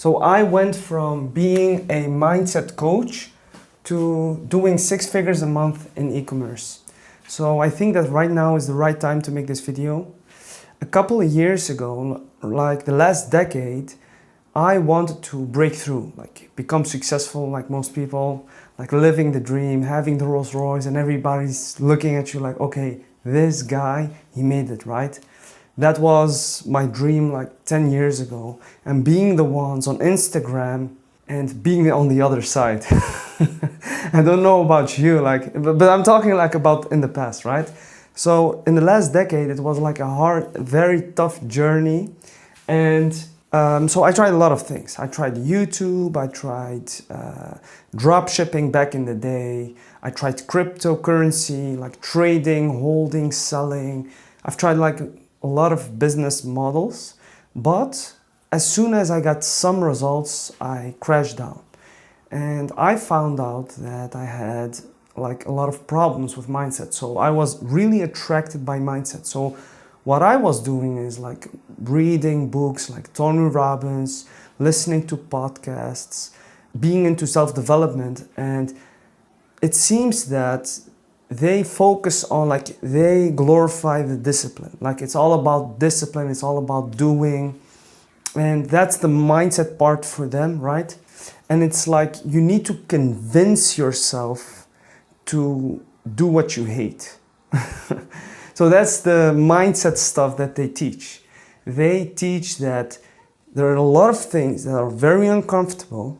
So I went from being a mindset coach to doing 6 figures a month in e-commerce. So I think that right now is the right time to make this video. A couple of years ago, like the last decade, I wanted to break through, like become successful like most people, like living the dream, having the Rolls Royce, and everybody's looking at you like, okay, this guy, he made it, right? That was my dream like 10 years ago, and being the ones on Instagram and being on the other side. I don't know about you, like, but I'm talking like about in the past, right? So in the last decade, it was like a hard, very tough journey. And so I tried a lot of things. I tried YouTube, I tried drop shipping back in the day. I tried cryptocurrency, like trading, holding, selling. I've tried like a lot of business models, but as soon as I got some results, I crashed down. And I found out that I had like a lot of problems with mindset. So I was really attracted by mindset. So what I was doing is like reading books like Tony Robbins, listening to podcasts, being into self-development. And it seems that they focus on, like, they glorify the discipline. Like it's all about discipline, it's all about doing. And that's the mindset part for them, right? And it's like you need to convince yourself to do what you hate. So that's the mindset stuff that they teach. They teach that there are a lot of things that are very uncomfortable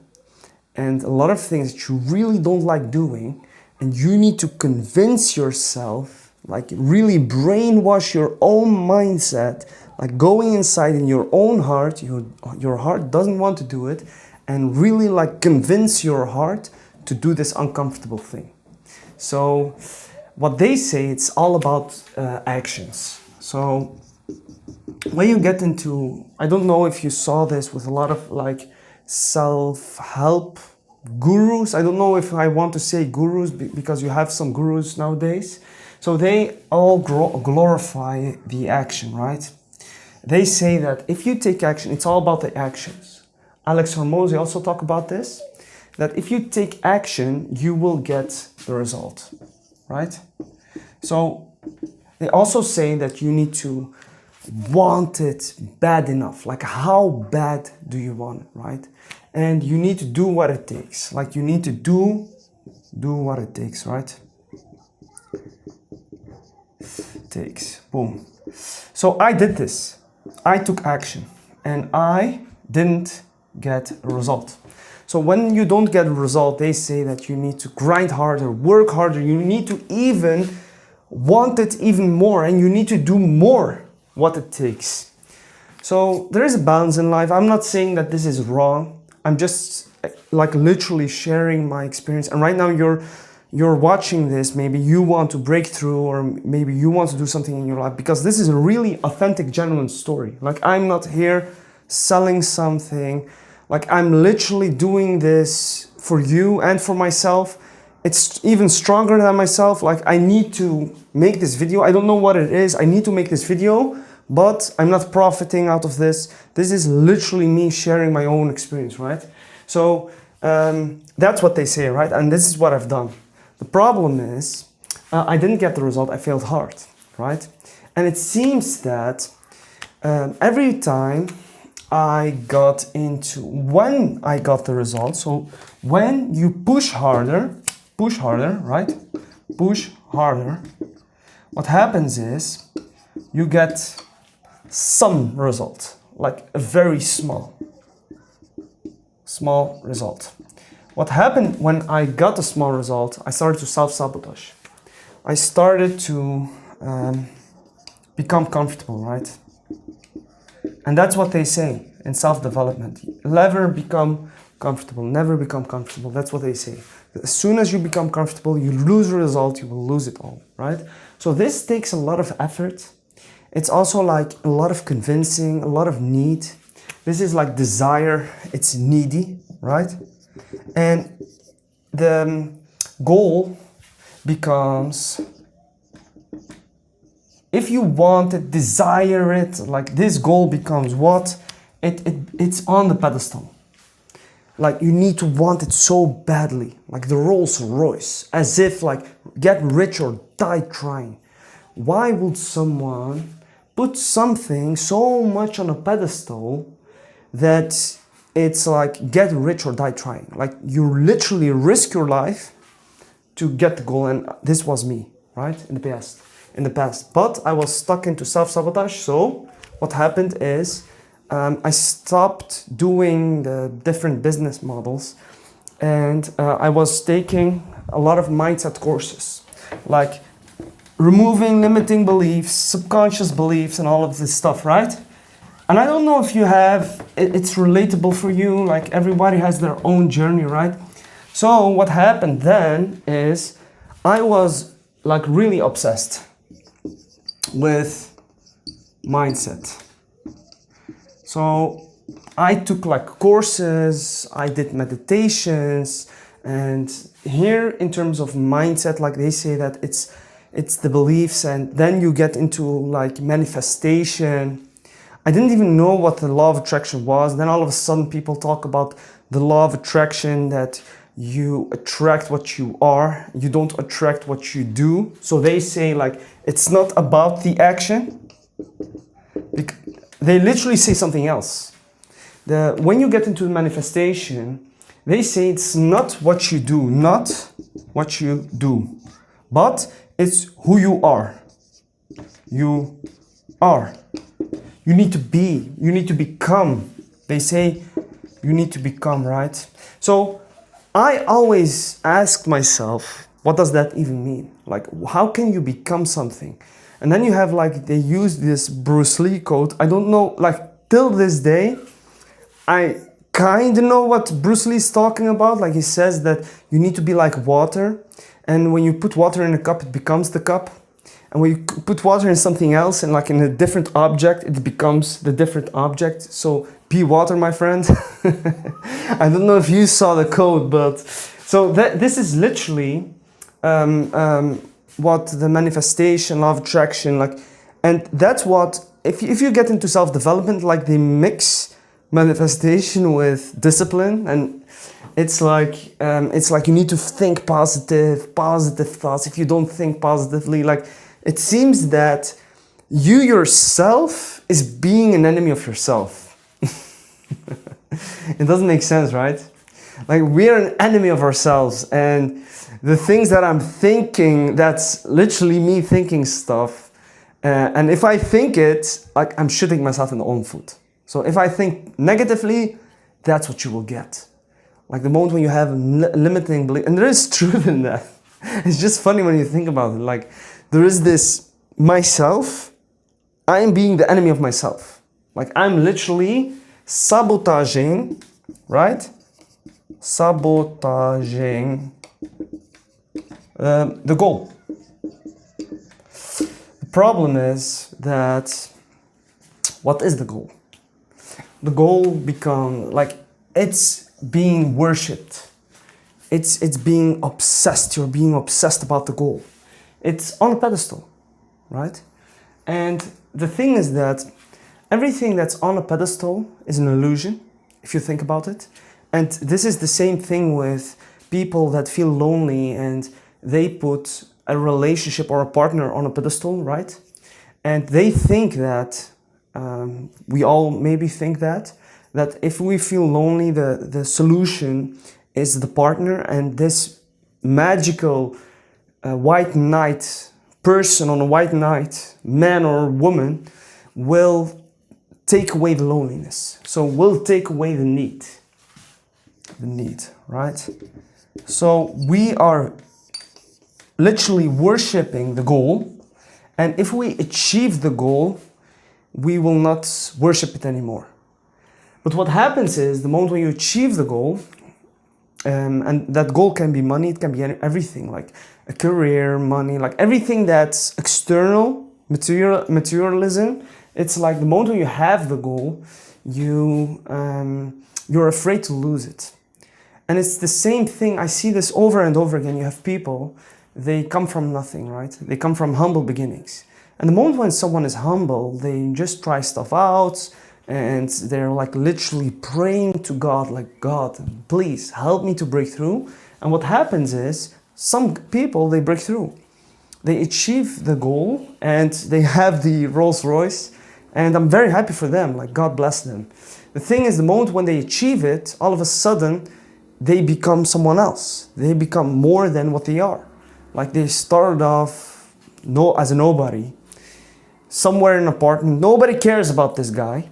and a lot of things that you really don't like doing, and you need to convince yourself, like really brainwash your own mindset, like going inside in your own heart, your heart doesn't want to do it, and really like convince your heart to do this uncomfortable thing. So what they say, it's all about actions. So when you get into, I don't know if you saw this with a lot of like self-help gurus. I don't know if I want to say gurus because you have some gurus nowadays. So they all glorify the action, right? They say that if you take action, it's all about the actions. Alex Hormozy also talk about this, that if you take action, you will get the result, right? So they also say that you need to want it bad enough. Like how bad do you want it, right? And you need to do what it takes. Like you need to do what it takes, right? Boom. So I did this. I took action and I didn't get a result. So when you don't get a result, they say that you need to grind harder, work harder. You need to even want it even more, and you need to do more what it takes. So there is a balance in life. I'm not saying that this is wrong. I'm just like literally sharing my experience. And right now you're watching this, maybe you want to break through, or maybe you want to do something in your life, because this is a really authentic, genuine story. Like I'm not here selling something. Like I'm literally doing this for you and for myself. It's even stronger than myself. Like I need to make this video. I don't know what it is. I need to make this video, but I'm not profiting out of this. This is literally me sharing my own experience, right? So that's what they say, right? And this is what I've done. The problem is I didn't get the result. I failed hard, right? And it seems that every time I got into, when I got the result, so when you push harder, right? Push harder. What happens is you get some result, like a very small result. What happened when I got a small result, I started to self-sabotage. I started to become comfortable, right? And that's what they say in self-development. Never become comfortable, never become comfortable. That's what they say. As soon as you become comfortable, you lose a result, you will lose it all, right? So this takes a lot of effort. It's also like a lot of convincing, a lot of need. This is like desire, it's needy, right? And the goal becomes, if you want it, desire it, like this goal becomes what? It's on the pedestal. like you need to want it so badly, like the Rolls Royce, as if like get rich or die trying. Why would someone put something so much on a pedestal that it's like get rich or die trying? Like you literally risk your life to get the goal, and this was me, right? In the past. But I was stuck into self-sabotage, so what happened is I stopped doing the different business models, and I was taking a lot of mindset courses, like removing limiting beliefs, subconscious beliefs, and all of this stuff, right? And I don't know if you have, it's relatable for you, like everybody has their own journey, right? So what happened then is I was like really obsessed with mindset. So I took like courses, I did meditations, and here in terms of mindset, like they say that it's the beliefs, and then you get into like manifestation. I didn't even know what the law of attraction was. Then all of a sudden people talk about the law of attraction, that you attract what you are, you don't attract what you do. So they say like it's not about the action. They literally say something else. When you get into the manifestation, they say it's not what you do, but it's who you are. You are. You need to be, you need to become. They say you need to become, right? So I always ask myself, what does that even mean? Like, how can you become something? And then you have like, they use this Bruce Lee quote. I don't know, like till this day, I kind of know what Bruce Lee is talking about. Like he says that you need to be like water. And when you put water in a cup, it becomes the cup. And when you put water in something else, and like in a different object, it becomes the different object. So be water, my friend. I don't know if you saw the code, but so this is literally what the manifestation, law of attraction, like, and that's what, if you get into self-development, like they mix manifestation with discipline, and it's like you need to think positive thoughts. If you don't think positively, like it seems that you yourself is being an enemy of yourself. It doesn't make sense, right? Like we're an enemy of ourselves, and the things that I'm thinking, that's literally me thinking stuff. And if I think it, like I'm shooting myself in the own foot. So if I think negatively, that's what you will get. Like the moment when you have a limiting belief, and there is truth in that. It's just funny when you think about it. Like there is this myself, I am being the enemy of myself. Like I'm literally sabotaging, right? Sabotaging the goal. The problem is that, what is the goal? The goal become like, it's being worshipped. It's being obsessed. You're being obsessed about the goal. It's on a pedestal, right? And the thing is that everything that's on a pedestal is an illusion, if you think about it. And this is the same thing with people that feel lonely and they put a relationship or a partner on a pedestal, right? And they think that, we all maybe think that if we feel lonely, the solution is the partner, and this magical white knight person on a white knight, man or woman, will take away the loneliness. So will take away the need, right? So we are literally worshipping the goal, and if we achieve the goal, we will not worship it anymore. But what happens is, the moment when you achieve the goal, and that goal can be money, it can be everything, like a career, money, like everything that's external, materialism. It's like the moment when you have the goal, you're afraid to lose it. And it's the same thing, I see this over and over again. You have people, they come from nothing, right? They come from humble beginnings. And the moment when someone is humble, they just try stuff out, and they're like literally praying to God, like, God, please help me to break through. And what happens is some people, they break through. They achieve the goal and they have the Rolls Royce, and I'm very happy for them, like God bless them. The thing is, the moment when they achieve it, all of a sudden they become someone else. They become more than what they are. Like they started off as a nobody, somewhere in an apartment, nobody cares about this guy.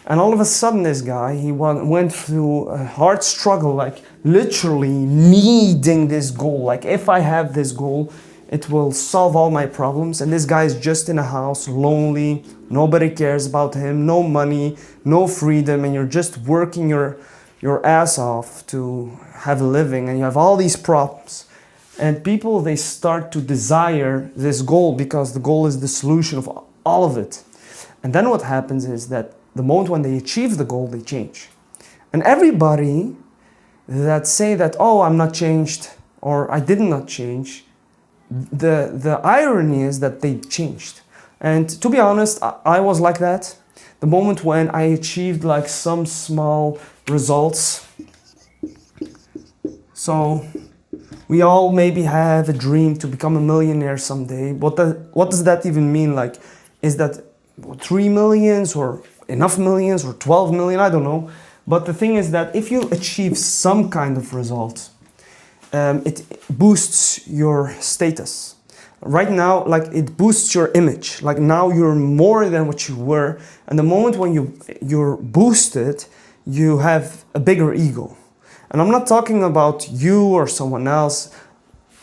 And all of a sudden this guy, he went through a hard struggle, like literally needing this goal. Like if I have this goal, it will solve all my problems. And this guy is just in a house, lonely, nobody cares about him, no money, no freedom, and you're just working your ass off to have a living, and you have all these problems. And people, they start to desire this goal because the goal is the solution of all of it. And then what happens is that the moment when they achieve the goal, they change. And everybody that say that, oh, I'm not changed, or I did not change, the irony is that they changed. And to be honest, I was like that. The moment when I achieved like some small results. So we all maybe have a dream to become a millionaire someday. What does that even mean? Like, is that 3 millions or enough millions or 12 million? I don't know. But the thing is that if you achieve some kind of result, it boosts your status. Right now, like it boosts your image. Like now you're more than what you were. And the moment when you're boosted, you have a bigger ego. And I'm not talking about you or someone else.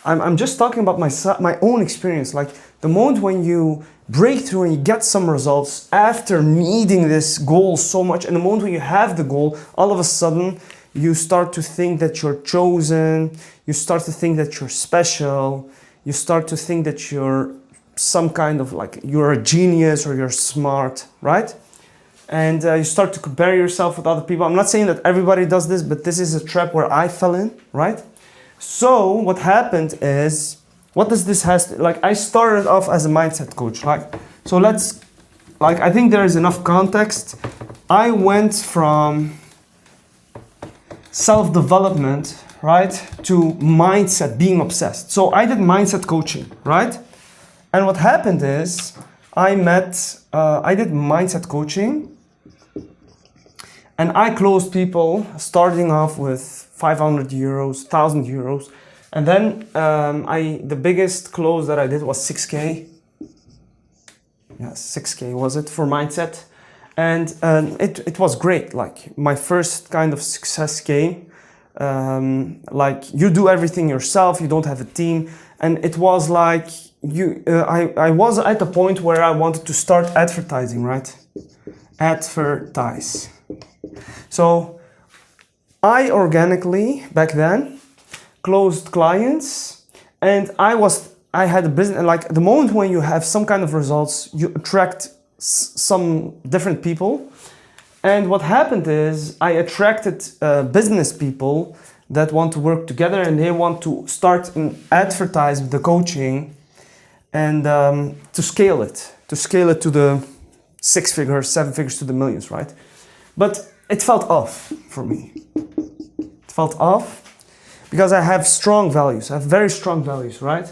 I'm just talking about my own experience. Like the moment when you break through and you get some results after needing this goal so much, and the moment when you have the goal, all of a sudden you start to think that you're chosen, you start to think that you're special, you start to think that you're some kind of like, you're a genius or you're smart, right? And you start to compare yourself with other people. I'm not saying that everybody does this, but this is a trap where I fell in, right? So what happened is, what does this has to, like I started off as a mindset coach, like, so let's, like I think there is enough context. I went from self-development, right, to mindset, being obsessed. So I did mindset coaching, right? And what happened is I did mindset coaching, and I closed people starting off with 500 euros, 1,000 euros. And then the biggest close that I did was 6K. Yeah, 6K was it for mindset. And it was great. Like my first kind of success came. Like you do everything yourself, you don't have a team. And it was like, I was at the point where I wanted to start advertising, right? Advertise. So I organically, back then, closed clients, and I had a business, like the moment when you have some kind of results, you attract some different people. And what happened is I attracted business people that want to work together, and they want to start and advertise the coaching and to scale it to the 6 figures, 7 figures, to the millions, right? But it felt off for me. It felt off because I have strong values. I have very strong values, right?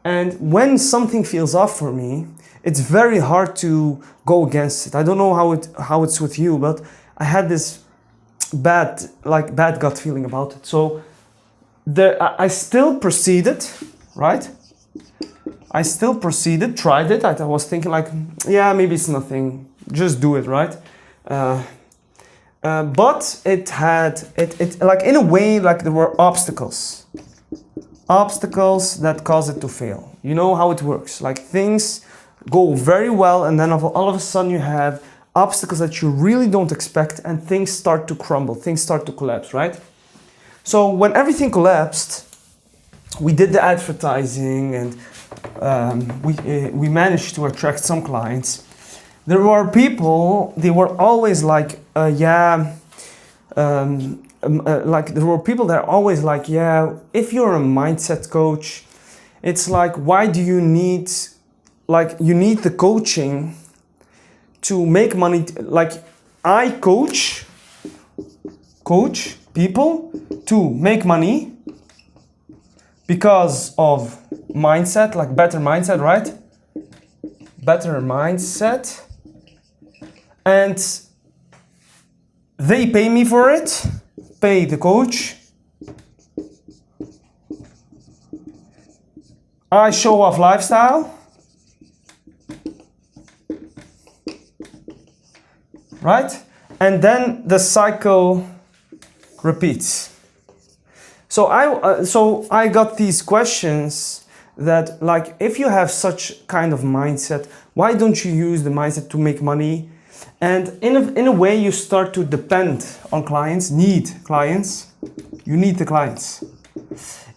And when something feels off for me, it's very hard to go against it. I don't know how it's with you, but I had this bad gut feeling about it. So I still proceeded, right? I still proceeded, tried it. I was thinking like, yeah, maybe it's nothing. Just do it, right? But it like in a way, like there were obstacles that caused it to fail. You know how it works. Like things go very well, and then all of a sudden you have obstacles that you really don't expect, and things start to crumble, things start to collapse, right? So when everything collapsed, we did the advertising, and we managed to attract some clients. There were people, they were always like, like there were people that are always like, yeah, if you're a mindset coach, it's like, why do you need, like, you need the coaching to make money, like, I coach people to make money because of mindset, like better mindset, right? Better mindset. And they pay me for it, pay the coach. I show off lifestyle. Right? And then the cycle repeats. So I got these questions that, like, if you have such kind of mindset, why don't you use the mindset to make money? And in a way, you start to depend on clients, need clients. You need the clients.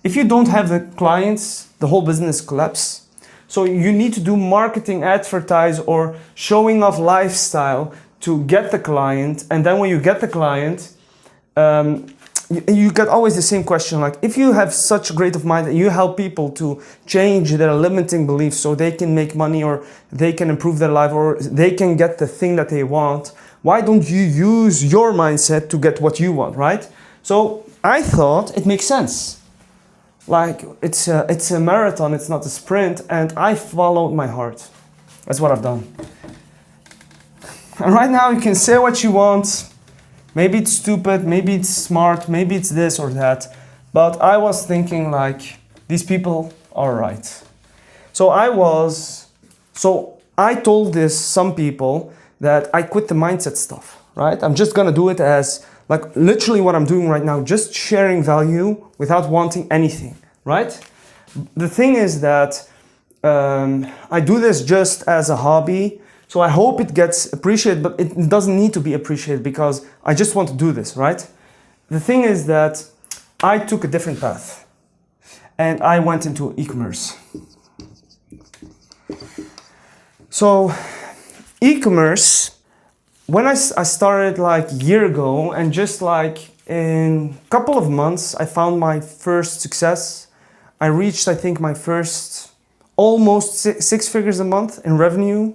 If you don't have the clients, the whole business collapses. So you need to do marketing, advertise, or showing off lifestyle to get the client. And then when you get the client, you get always the same question, like, if you have such great of mind that you help people to change their limiting beliefs so they can make money, or they can improve their life, or they can get the thing that they want, why don't you use your mindset to get what you want, right? So I thought it makes sense. Like, it's a marathon, it's not a sprint, and I followed my heart. That's what I've done. And right now you can say what you want. Maybe it's stupid, maybe it's smart, maybe it's this or that. But I was thinking, like, these people are right. So I told some people that I quit the mindset stuff, right? I'm just gonna do it as, like, literally what I'm doing right now, just sharing value without wanting anything, right? The thing is that I do this just as a hobby. So I hope it gets appreciated, but it doesn't need to be appreciated because I just want to do this, right? The thing is that I took a different path and I went into e-commerce. So e-commerce, when I started like a year ago, and just like in a couple of months, I found my first success. I reached, I think, my first almost six figures a month in revenue.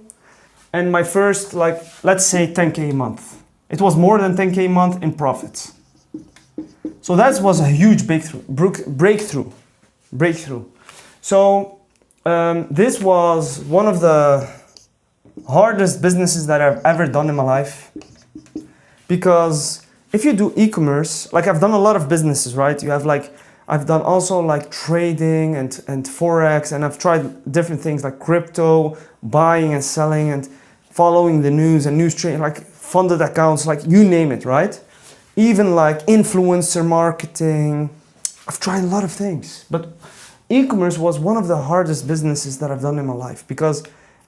And my first, like, let's say 10K a month. It was more than 10K a month in profits. So that was a huge breakthrough. So this was one of the hardest businesses that I've ever done in my life. Because if you do e-commerce, like, I've done a lot of businesses, right? You have, like, I've done also like trading and Forex, and I've tried different things like crypto, buying and selling, and following the news and news trading, like funded accounts, like you name it, right? Even like influencer marketing. I've tried a lot of things, but e-commerce was one of the hardest businesses that I've done in my life, because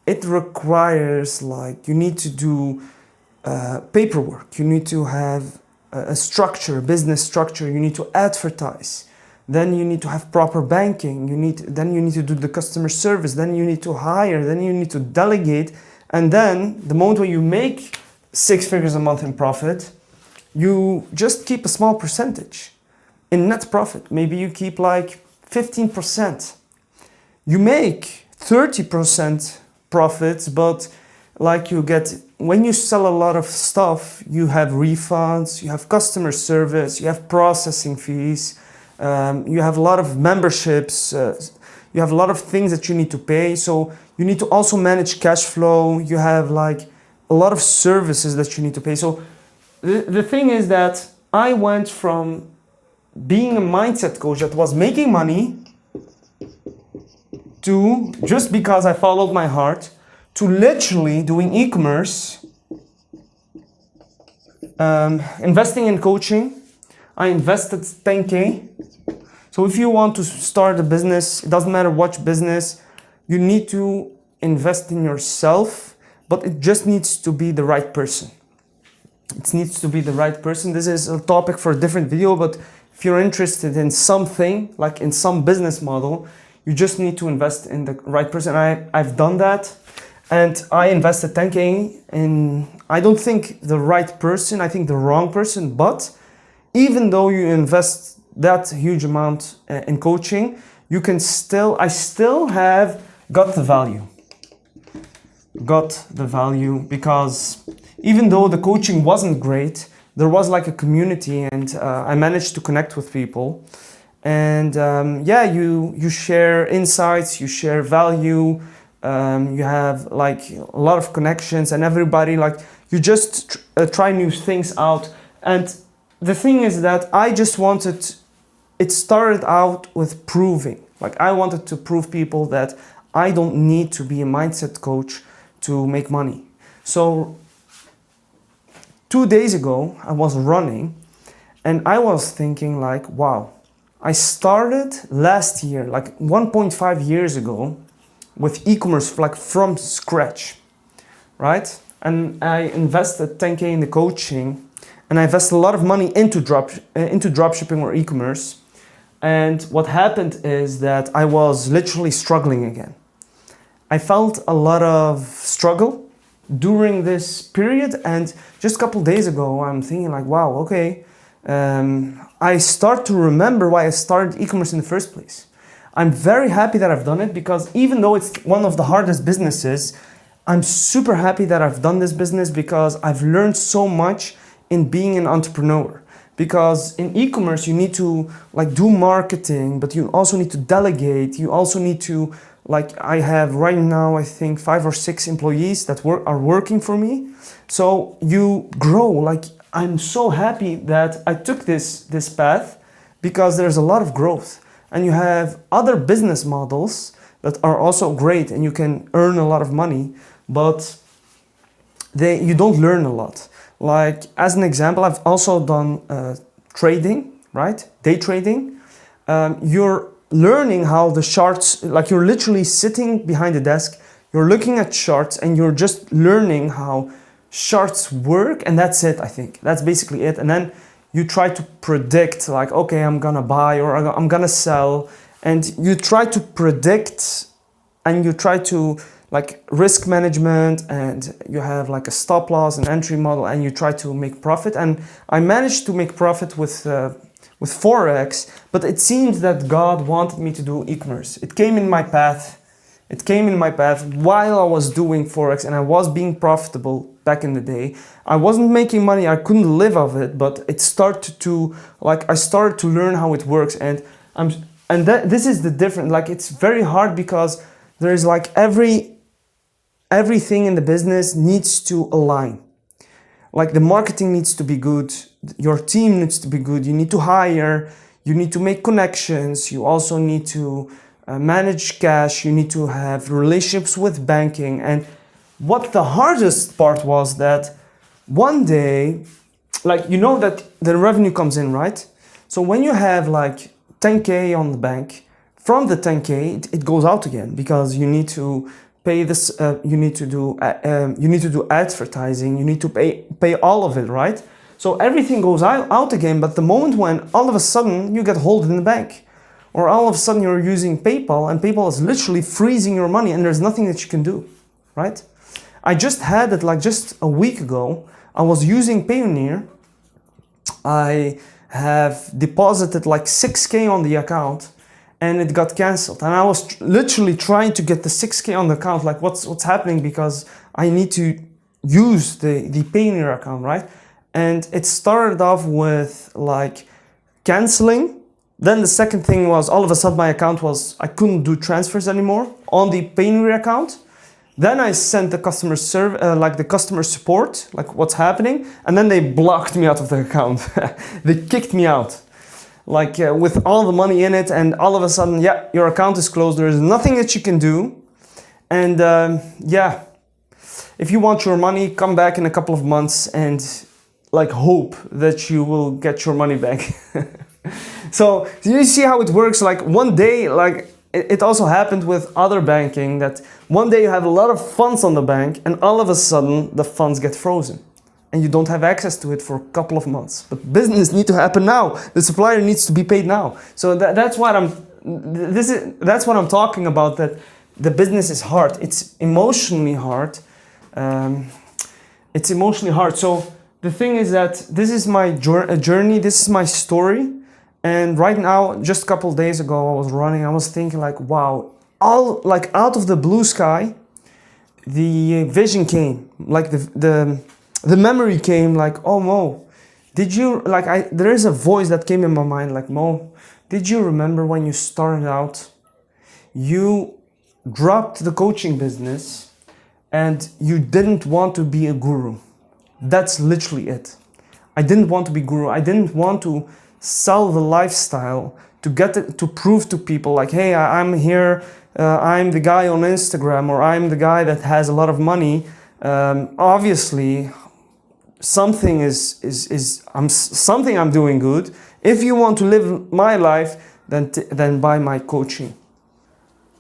it requires, like, you need to do paperwork, you need to have a structure, a business structure, you need to advertise. Then you need to have proper banking, then you need to do the customer service, then you need to hire, then you need to delegate. And then the moment when you make 6 figures a month in profit, you just keep a small percentage in net profit. Maybe you keep like 15%. You make 30% profits, but like you get, when you sell a lot of stuff, you have refunds, you have customer service, you have processing fees, you have a lot of memberships, you have a lot of things that you need to pay. So you need to also manage cash flow. You have like a lot of services that you need to pay. So the thing is that I went from being a mindset coach that was making money to, just because I followed my heart, to literally doing e-commerce, investing in coaching. I invested 10K. So if you want to start a business, it doesn't matter what business, you need to invest in yourself, but it just needs to be the right person. It needs to be the right person. This is a topic for a different video, but if you're interested in something, like in some business model, you just need to invest in the right person. I've done that, and I invested 10K in, I don't think the right person, I think the wrong person, but even though you invest that huge amount in coaching, you can I still have got the value. Because even though the coaching wasn't great, there was like a community, and I managed to connect with people. And yeah, you share insights, you share value, you have like a lot of connections, and everybody, like, you just try new things out. And the thing is that I just wanted, it started out with proving, like I wanted to prove people that I don't need to be a mindset coach to make money. So 2 days ago, I was running and I was thinking like, wow, I started last year, like 1.5 years ago, with e-commerce, like from scratch, right? And I invested 10K in the coaching, and I invested a lot of money into dropshipping or e-commerce. And what happened is that I was literally struggling again. I felt a lot of struggle during this period, and just a couple days ago, I'm thinking like, wow, okay, I start to remember why I started e-commerce in the first place. I'm very happy that I've done it, because even though it's one of the hardest businesses, I'm super happy that I've done this business, because I've learned so much in being an entrepreneur. Because in e-commerce, you need to like do marketing, but you also need to delegate. You also need to, like, I have right now, I think 5 or 6 employees that are working for me. So you grow. Like, I'm so happy that I took this path, because there's a lot of growth. And you have other business models that are also great, and you can earn a lot of money, but you don't learn a lot. Like, as an example, I've also done trading, right? Day trading. You're learning how the charts, like you're literally sitting behind the desk, you're looking at charts, and you're just learning how charts work, and that's it, I think. That's basically it. And then you try to predict, like, okay, I'm gonna buy or I'm gonna sell, and you try to predict, and you try to like risk management, and you have like a stop loss and entry model, and you try to make profit. And I managed to make profit with Forex, but it seems that God wanted me to do e-commerce. It came in my path. It came in my path while I was doing Forex, and I was being profitable back in the day. I wasn't making money, I couldn't live off it, but it started to, like, I started to learn how it works. And this is the difference. Like, it's very hard, because there's like everything in the business needs to align. Like, the marketing needs to be good, your team needs to be good, you need to hire, you need to make connections, you also need to manage cash, you need to have relationships with banking. And what the hardest part was that one day, like, you know that the revenue comes in, right? So when you have like 10K on the bank, from the 10K, it goes out again, because you need to pay this, you need to do advertising, you need to pay all of it, right? So everything goes out again. But the moment when all of a sudden you get hold in the bank, or all of a sudden you're using PayPal, and PayPal is literally freezing your money, and there's nothing that you can do, right? I just had it like just a week ago. I was using Payoneer. I have deposited like 6K on the account, and it got canceled. And I was literally trying to get the 6K on the account, like what's happening, because I need to use the Payoneer account, right? And it started off with like canceling. Then the second thing was, all of a sudden my account was, I couldn't do transfers anymore on the Payoneer account. Then I sent the customer support, like what's happening, and then they blocked me out of the account. They kicked me out, like with all the money in it, and all of a sudden, yeah, your account is closed. There is nothing that you can do, and yeah, if you want your money, come back in a couple of months and like hope that you will get your money back. So you see how it works. Like one day, like it also happened with other banking, that one day you have a lot of funds on the bank, and all of a sudden the funds get frozen and you don't have access to it for a couple of months. But business needs to happen now. The supplier needs to be paid now. So that's what I'm talking about, that the business is hard. It's emotionally hard. It's emotionally hard. So the thing is that this is my journey. This is my story. And right now, just a couple of days ago, I was running. I was thinking like, wow, all like out of the blue sky, the vision came. Like the the memory came like, oh Mo, did you, like there is a voice that came in my mind like, Mo, did you remember when you started out, you dropped the coaching business and you didn't want to be a guru? That's literally it. I didn't want to be guru. I didn't want to sell the lifestyle to get it, to prove to people like, hey, I'm here, I'm the guy on Instagram, or I'm the guy that has a lot of money. Obviously, something something I'm doing good. If you want to live my life, then buy my coaching.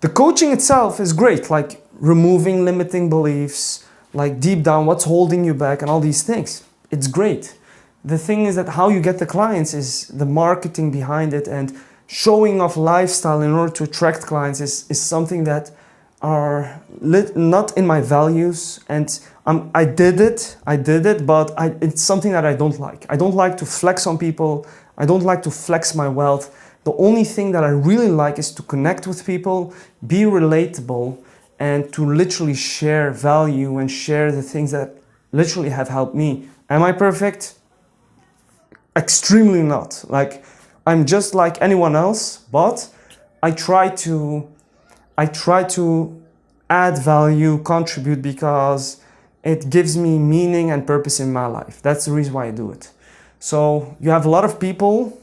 The coaching itself is great, like removing limiting beliefs, like deep down what's holding you back and all these things. It's great. The thing is that how you get the clients is the marketing behind it, and showing off lifestyle in order to attract clients is something that are not in my values, and I did it, but it's something that I don't like. I don't like to flex on people. I don't like to flex my wealth. The only thing that I really like is to connect with people, be relatable, and to literally share value and share the things that literally have helped me. Am I perfect? Extremely not. Like, I'm just like anyone else, but I try to add value, contribute, because it gives me meaning and purpose in my life. That's the reason why I do it. So you have a lot of people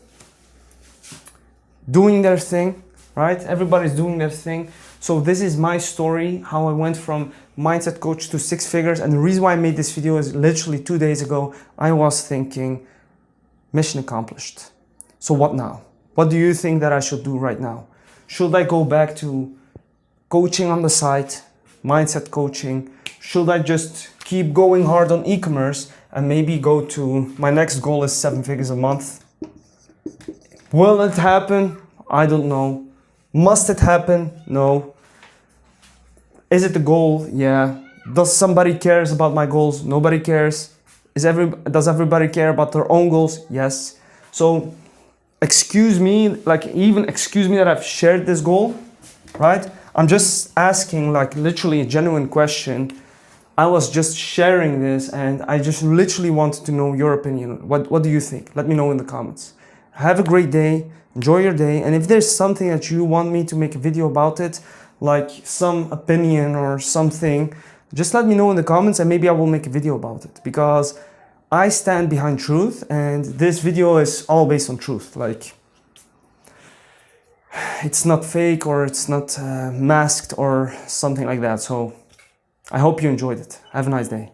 doing their thing, right? Everybody's doing their thing. So this is my story, how I went from mindset coach to 6 figures. And the reason why I made this video is literally 2 days ago, I was thinking, mission accomplished. So what now? What do you think that I should do right now? Should I go back to coaching on the side, mindset coaching? Should I just keep going hard on e-commerce and maybe go to, my next goal is 7 figures a month? Will it happen? I don't know. Must it happen? No. Is it the goal? Yeah. Does somebody cares about my goals? Nobody cares. Does everybody care about their own goals? Yes. So excuse me that I've shared this goal, right? I'm just asking like literally a genuine question. I was just sharing this and I just literally wanted to know your opinion. What do you think? Let me know in the comments. Have a great day. Enjoy your day. And if there's something that you want me to make a video about it, like some opinion or something, just let me know in the comments and maybe I will make a video about it, because I stand behind truth and this video is all based on truth. Like, it's not fake or it's not masked or something like that. So I hope you enjoyed it. Have a nice day.